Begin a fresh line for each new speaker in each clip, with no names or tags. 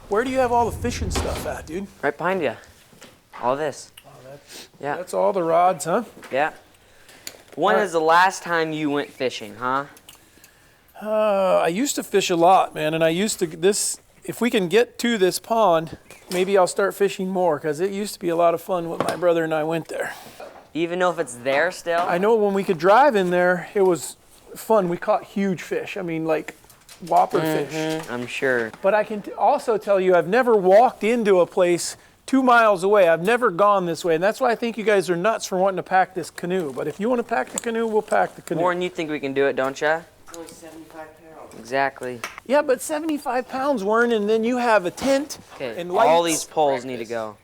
Where do you have all the fishing stuff at, dude?
Right behind you. All this.
Oh,
Yeah.
That's all the rods, huh?
Yeah. When is the last time you went fishing, huh?
I used to fish a lot, man, and I used to, if we can get to this pond, maybe I'll start fishing more, because it used to be a lot of fun when my brother and I went there.
Even know if it's there still?
I know when we could drive in there, it was fun. We caught huge fish. I mean, like whopper fish.
I'm sure.
But I can also tell you, I've never walked into a place 2 miles away. I've never gone this way, and that's why I think you guys are nuts for wanting to pack this canoe. But if you want to pack the canoe, we'll pack the canoe.
More than you think we can do it, don't ya?
It's only 75 pounds.
Exactly.
Yeah, but 75 pounds, Warren, and then you have a tent
Okay,
and lights.
all these poles need to go,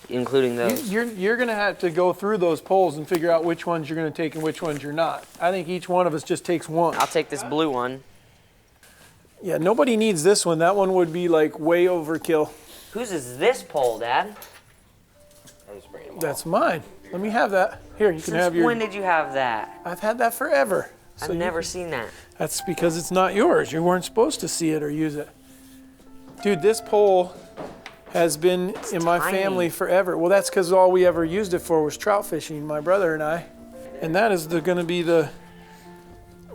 including those.
You're going to have to go through those poles and figure out which ones you're going to take and which ones you're not. I think each one of us just takes one.
I'll take this blue one.
Yeah, nobody needs this one. That one would be like way overkill.
Whose is this pole, Dad?
That's mine. Let me have that. Here, you can have your...
When did you have that?
I've had that forever.
I've never seen that.
That's because it's not yours. You weren't supposed to see it or use it. Dude, this pole has been in my family forever. Well, that's because all we ever used it for was trout fishing, my brother and I. And that is going to be the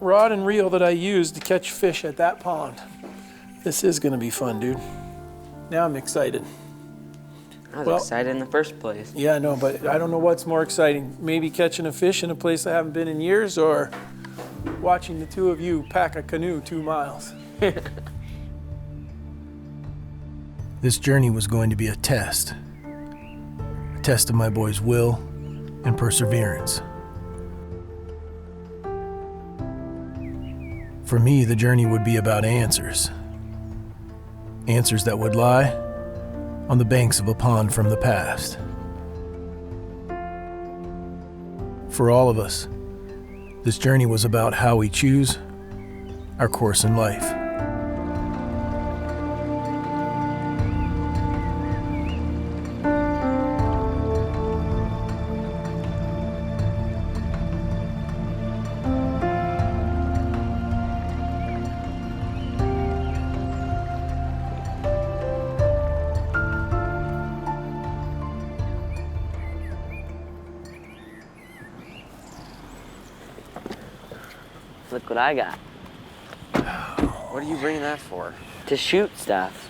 rod and reel that I use to catch fish at that pond. This is going to be fun, dude. Now I'm excited.
I was excited in the first place.
Yeah, I know, but I don't know what's more exciting. Maybe catching a fish in a place I haven't been in years, or watching the two of you pack a canoe 2 miles. This journey was going to be a test of my boy's will and perseverance. For me, the journey would be about answers. Answers that would lie on the banks of a pond from the past. For all of us, this journey was about how we choose our course in life.
Look what I got.
What are you bringing that for?
To shoot stuff.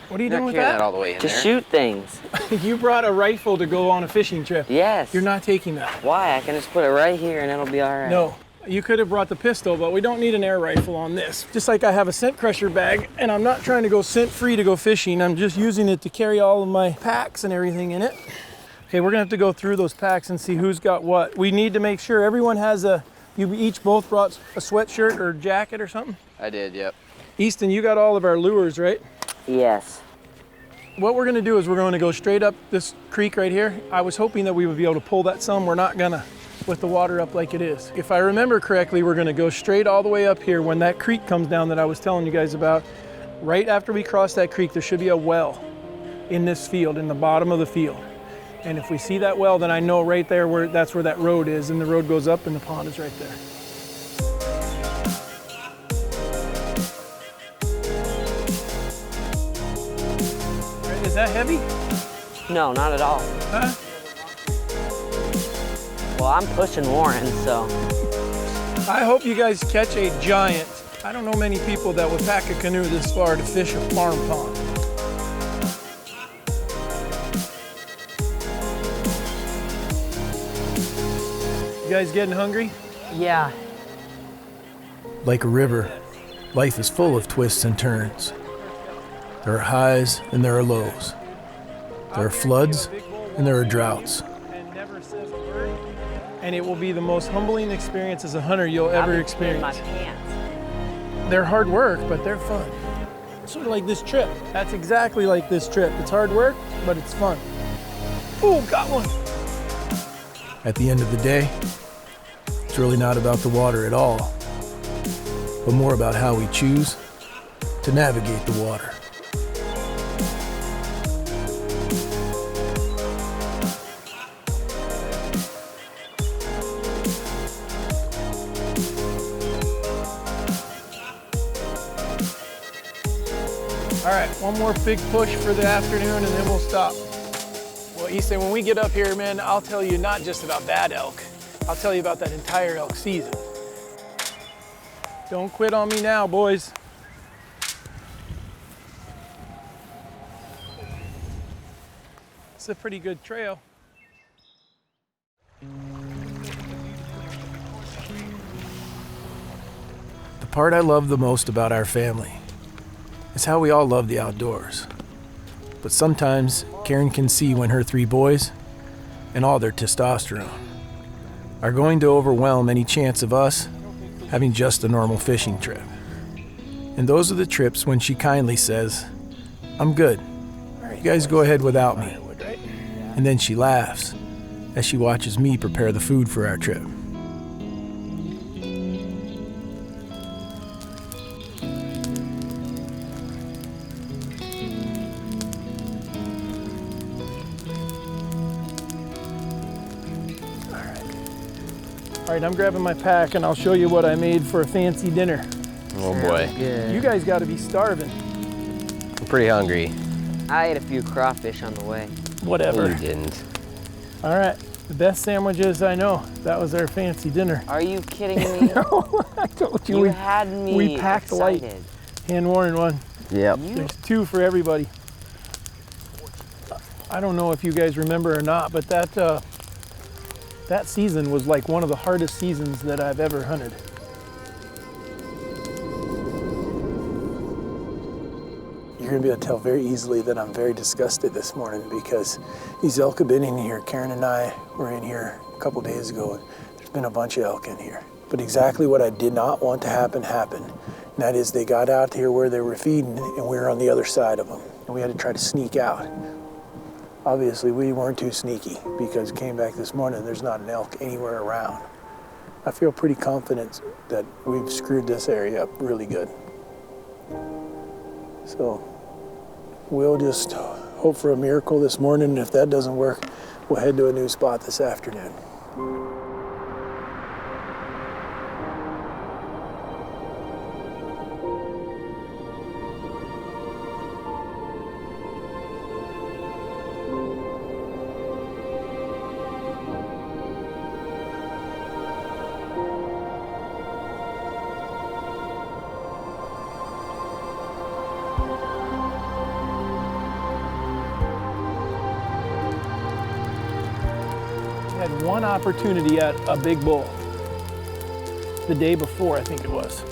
What are you
You're
doing
not
with
carrying that
that?
all the way in
To
there.
shoot things.
You brought a rifle to go on a fishing trip.
Yes.
You're not taking that.
Why? I can just put it right here and it'll be all right.
No, you could have brought the pistol, but we don't need an air rifle on this. Just like I have a scent crusher bag, and I'm not trying to go scent free to go fishing. I'm just using it to carry all of my packs and everything in it. Okay, we're gonna have to go through those packs and see who's got what. We need to make sure everyone has you each both brought a sweatshirt or jacket or something?
I did, yep.
Easton, you got all of our lures, right?
Yes.
What we're gonna do is we're going to go straight up this creek right here. I was hoping that we would be able to pull that some. We're not gonna, with the water up like it is. If I remember correctly, we're gonna go straight all the way up here when that creek comes down that I was telling you guys about. Right after we cross that creek, there should be a well in this field, in the bottom of the field. And if we see that well, then I know right there that's where that road is, and the road goes up and the pond is right there. Is that heavy?
No, not at all.
Huh?
Well, I'm pushing Warren, so.
I hope you guys catch a giant. I don't know many people that would pack a canoe this far to fish a farm pond. You guys getting hungry?
Yeah.
Like a river, life is full of twists and turns. There are highs and there are lows. There are floods and there are droughts. And it will be the most humbling experience as a hunter you'll ever experience. They're hard work, but they're fun. Sort of like this trip. That's exactly like this trip. It's hard work, but it's fun. Ooh, got one. At the end of the day, it's really not about the water at all, but more about how we choose to navigate the water. All right, one more big push for the afternoon and then we'll stop. Well, Easton, when we get up here, man, I'll tell you not just about that elk. I'll tell you about that entire elk season. Don't quit on me now, boys. It's a pretty good trail. The part I love the most about our family is how we all love the outdoors. But sometimes Karen can see when her 3 boys and all their testosterone are going to overwhelm any chance of us having just a normal fishing trip. And those are the trips when she kindly says, "I'm good. You guys go ahead without me." And then she laughs as she watches me prepare the food for our trip. All right, I'm grabbing my pack and I'll show you what I made for a fancy dinner.
Oh boy.
Good.
You guys gotta be starving.
I'm pretty hungry.
I ate a few crawfish on the way.
Whatever.
You didn't.
All right, the best sandwiches I know. That was our fancy dinner.
Are you kidding me?
No, I told you.
You
we
had me
we packed light.
excited.
Hand-worn one.
Yep.
There's 2 for everybody. I don't know if you guys remember or not, but that season was like one of the hardest seasons that I've ever hunted. You're gonna be able to tell very easily that I'm very disgusted this morning because these elk have been in here. Karen and I were in here a couple days ago. There's been a bunch of elk in here. But exactly what I did not want to happen happened. And that is they got out here where they were feeding and we were on the other side of them. And we had to try to sneak out. Obviously, we weren't too sneaky because it came back this morning, there's not an elk anywhere around. I feel pretty confident that we've screwed this area up really good. So we'll just hope for a miracle this morning, and if that doesn't work, we'll head to a new spot this afternoon. Had one opportunity at a big bull the day before, I think it was.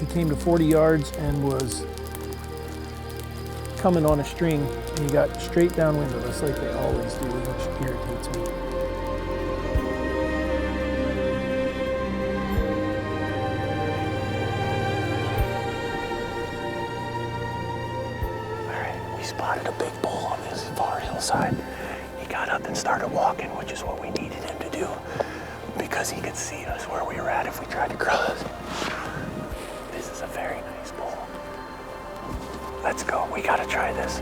He came to 40 yards and was coming on a string, and he got straight downwind of us like they always do, which irritates me. All right, we spotted a big bull on this far hillside. Got up and started walking, which is what we needed him to do because he could see us where we were at if we tried to cross. This is a very nice bull. Let's go. We gotta try this.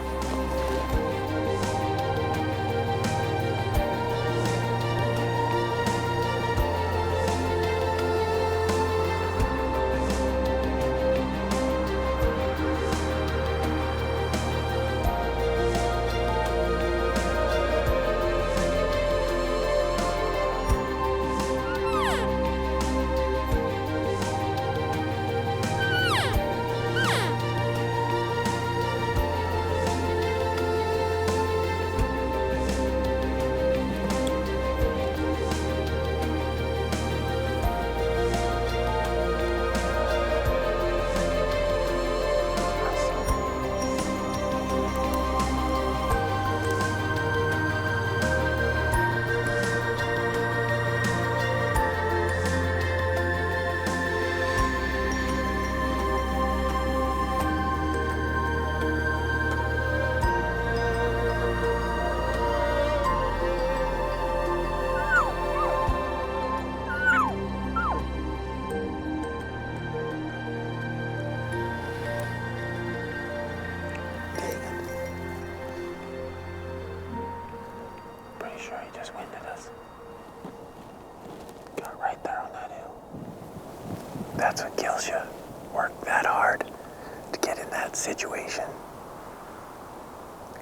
bad situation.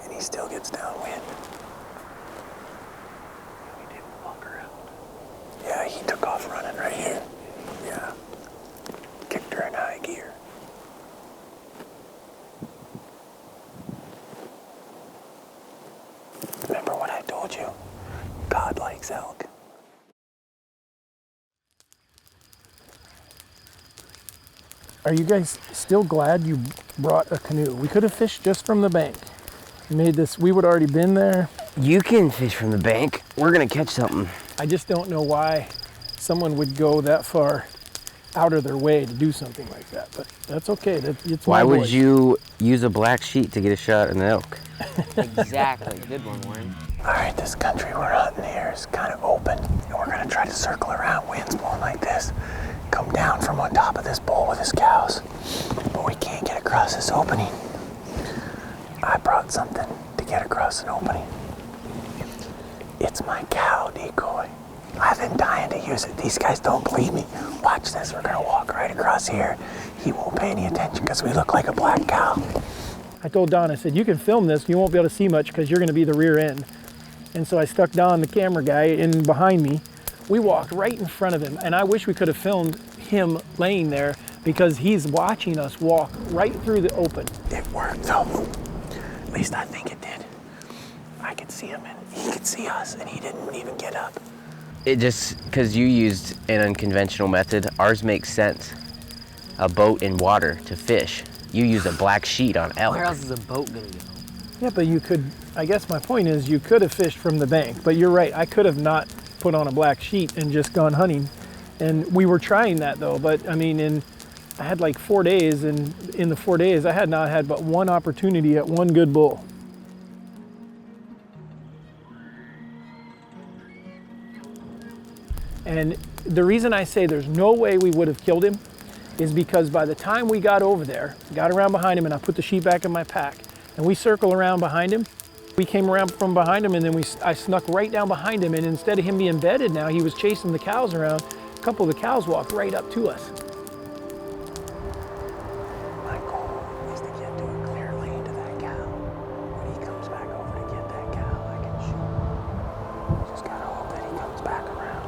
And he still gets downwind. We didn't walk around. Yeah, he took off running right here. Yeah. Kicked her in high gear. Remember what I told you? God likes elk. Are you guys still glad you brought a canoe? We could have fished just from the bank. We would already been there.
You can fish from the bank. We're gonna catch something.
I just don't know why someone would go that far out of their way to do something like that, but that's okay. It's
Why
my
would
boys.
you use a black sheet to get a shot at an elk?
Exactly. Good one, Warren.
All right, this country we're hunting here is kind of open, and we're gonna try to circle around, winds blowing like this, come down from on top of this bull with his cows, but we can't get across this opening. I brought something to get across an opening. It's my cow decoy. I've been dying to use it. These guys don't believe me. Watch this, we're gonna walk right across here. He won't pay any attention because we look like a black cow. I told Don, I said, you can film this, you won't be able to see much because you're gonna be the rear end. And so I stuck Don, the camera guy, in behind me. We walked right in front of him, and I wish we could have filmed him laying there because he's watching us walk right through the open. It worked though. At least I think it did. I could see him and he could see us and he didn't even get up.
It just, because you used an unconventional method, ours makes sense. A boat in water to fish. You use a black sheet on elk.
Where else is a boat gonna go?
Yeah, but you could, I guess my point is you could have fished from the bank, but you're right, I could have not put on a black sheet and just gone hunting. And we were trying that though, but I mean, I had like 4 days, and in the 4 days I had not had but one opportunity at one good bull. And the reason I say there's no way we would have killed him is because by the time we got over there, got around behind him, and I put the sheet back in my pack, and we circle around behind him, we came around from behind him, and then I snuck right down behind him, and instead of him being bedded now, he was chasing the cows around. A couple of the cows walked right up to us. My goal is to get to a clear lane to that cow. When he comes back over to get that cow, I can shoot. Just gotta hope that he comes back around.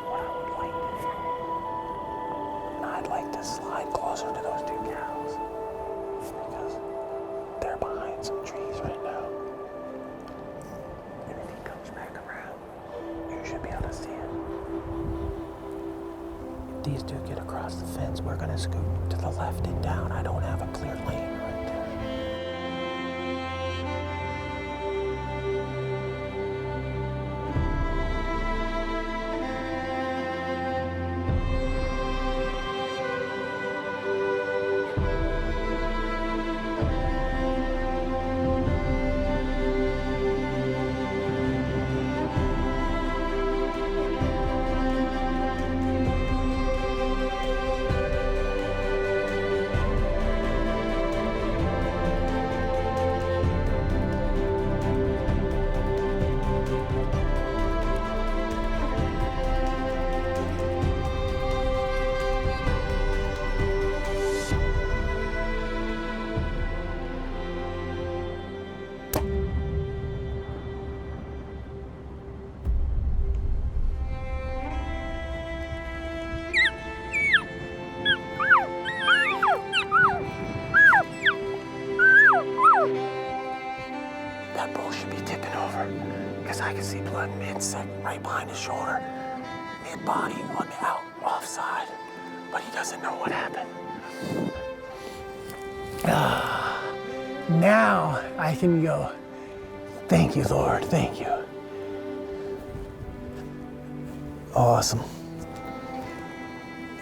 What I would like to do, I'd like to slide closer to those two cows because they're behind some trees right now. And if he comes back around, you should be able to see him. If these two get across the fence, we're gonna scoot to the left and down. I don't have a clear lane right there. That bull should be tipping over because I can see blood mid-second right behind his shoulder, mid-body on the offside, but he doesn't know what happened. Now I can go. Thank you, Lord, thank you. Awesome.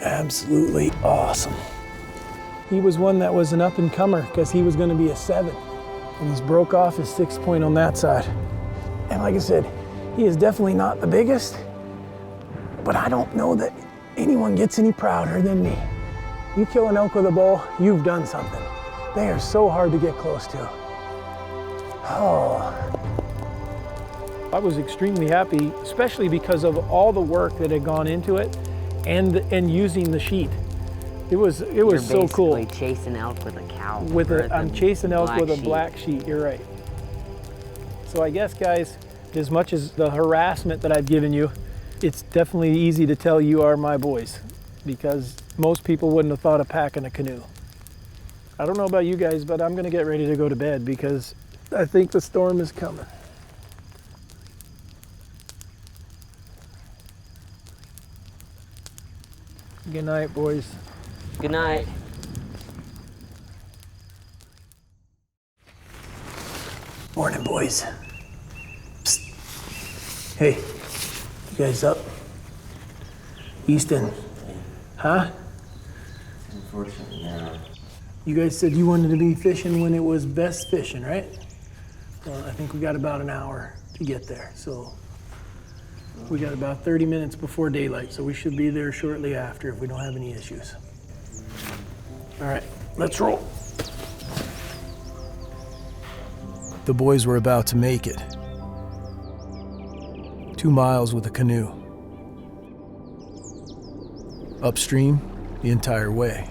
Absolutely awesome. He was one that was an up-and-comer because he was going to be a 7. And he's broke off his 6 point on that side. And like I said, he is definitely not the biggest, but I don't know that anyone gets any prouder than me. You kill an elk with a bow, you've done something. They are so hard to get close to. Oh. I was extremely happy, especially because of all the work that had gone into it and using the sheet. It was so cool.
You're basically chasing elk with a cow.
I'm chasing elk with a
sheep.
black sheep, you're right. So I guess, guys, as much as the harassment that I've given you, it's definitely easy to tell you are my boys, because most people wouldn't have thought of packing a canoe. I don't know about you guys, but I'm gonna get ready to go to bed because I think the storm is coming. Good night, boys.
Good night.
Morning, boys. Psst. Hey, you guys up? Easton. Huh?
Unfortunately, no.
You guys said you wanted to be fishing when it was best fishing, right? Well, I think we got about an hour to get there. So we got about 30 minutes before daylight, so we should be there shortly after if we don't have any issues. All right, let's roll. The boys were about to make it. 2 miles with a canoe. Upstream the entire way.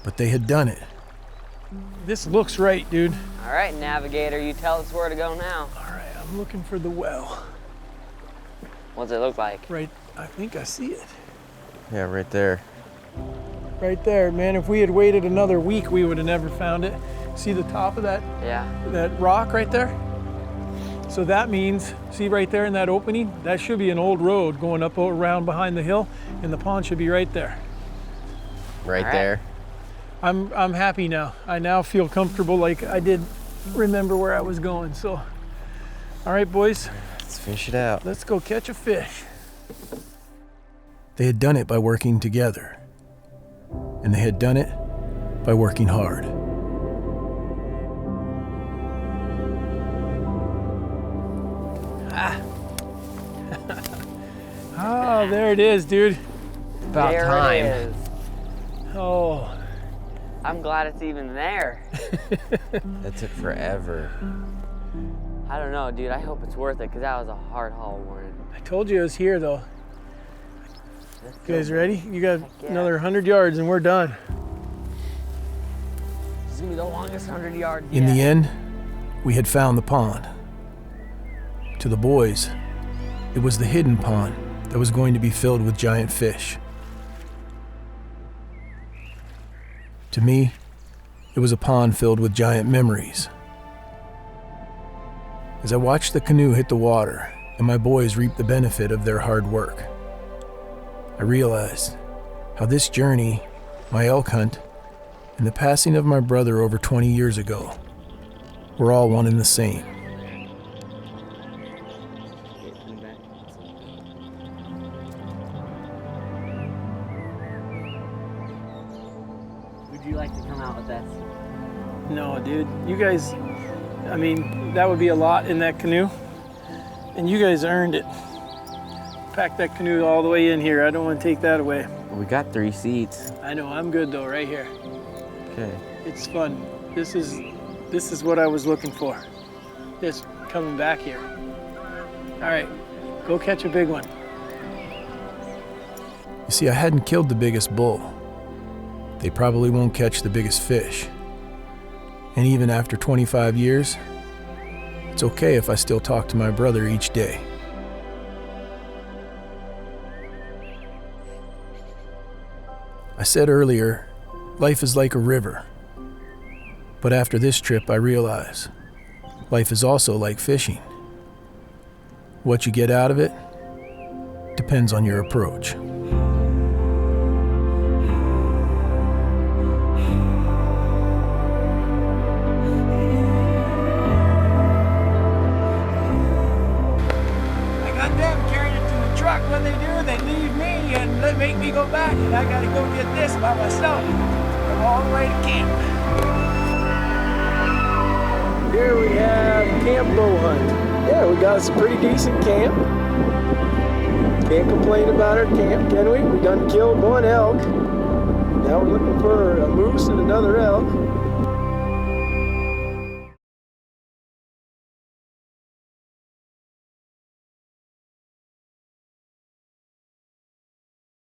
But they had done it. This looks right, dude.
All right, navigator, you tell us where to go now.
All right, I'm looking for the well.
What's it look like?
Right, I think I see it.
Yeah, right there.
Right there, man. If we had waited another week, we would have never found it. See the top of that rock right there? So that means, see right there in that opening? That should be an old road going up around behind the hill, and the pond should be right there.
Right
All right.
there.
I'm happy now. I now feel comfortable, like I did remember where I was going. So, all right, boys,
Let's fish it out.
let's go catch a fish. They had done it by working together, and they had done it by working hard. Oh, there it is, dude.
About
there
time.
It is.
Oh,
I'm glad it's even there.
That took forever.
I don't know, dude. I hope it's worth it because that was a hard haul morning.
I told you it was here, though.
Let's
You guys
go.
ready? You got
yeah.
another 100 yards and we're done.
This is gonna be the longest 100 yards.
In the end, we had found the pond. To the boys, it was the hidden pond that was going to be filled with giant fish. To me, it was a pond filled with giant memories. As I watched the canoe hit the water and my boys reap the benefit of their hard work, I realized how this journey, my elk hunt, and the passing of my brother over 20 years ago were all one and the same.
Would you like to come out with us?
No, dude. You guys, I mean, that would be a lot in that canoe. And you guys earned it. Pack that canoe all the way in here. I don't want to take that away.
We got 3 seats.
I know, I'm good though, right here.
Okay.
It's fun. This is what I was looking for. Just coming back here. All right, go catch a big one. You see, I hadn't killed the biggest bull. They probably won't catch the biggest fish. And even after 25 years, it's okay if I still talk to my brother each day. I said earlier, life is like a river. But after this trip, I realize life is also like fishing. What you get out of it depends on your approach. I got them carrying it to the truck. When they do, they leave me and they make me go back. And I gotta go get this by myself. Come all the way to camp. Here we have camp bow hunt. Yeah, we got some pretty decent camp. Can't complain about our camp, can we? We done killed one elk. Now we're looking for a moose and another elk.